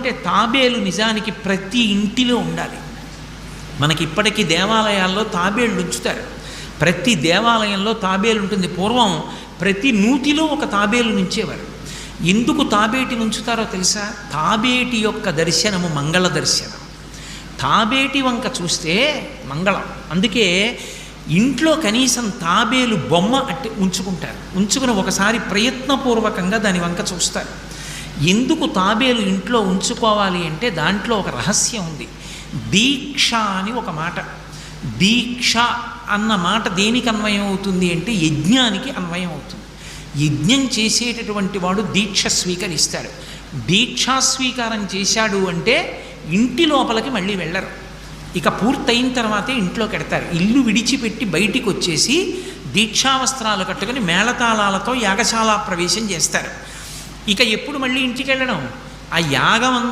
అంటే తాబేలు నిజానికి ప్రతి ఇంటిలో ఉండాలి. మనకి ఇప్పటికీ దేవాలయాల్లో తాబేళ్ళు ఉంచుతారు. ప్రతి దేవాలయంలో తాబేలు ఉంటుంది. పూర్వం ప్రతి నూతిలో ఒక తాబేలు నుంచేవారు. ఎందుకు తాబేటిని ఉంచుతారో తెలుసా? తాబేటి యొక్క దర్శనము మంగళ దర్శనం. తాబేటి వంక చూస్తే మంగళం. అందుకే ఇంట్లో కనీసం తాబేలు బొమ్మ అట్టి ఉంచుకుంటారు. ఉంచుకుని ఒకసారి ప్రయత్నపూర్వకంగా దాని వంక చూస్తారు. ఎందుకు తాబేలు ఇంట్లో ఉంచుకోవాలి అంటే దాంట్లో ఒక రహస్యం ఉంది. దీక్ష అని ఒక మాట. దీక్ష అన్న మాట దేనికి అన్వయం అవుతుంది అంటే యజ్ఞానికి అన్వయం అవుతుంది. యజ్ఞం చేసేటటువంటి వాడు దీక్ష స్వీకరిస్తాడు. దీక్షా స్వీకారం చేశాడు అంటే ఇంటి లోపలికి మళ్ళీ వెళ్ళరు. ఇక పూర్తయిన తర్వాతే ఇంట్లోకి వెడతారు. ఇల్లు విడిచిపెట్టి బయటికి వచ్చేసి దీక్షావస్త్రాలు కట్టుకుని మేళతాళాలతో యాగశాల ప్రవేశం చేస్తారు. ఇక ఎప్పుడు మళ్ళీ ఇంటికి వెళ్ళడం? ఆ యాగం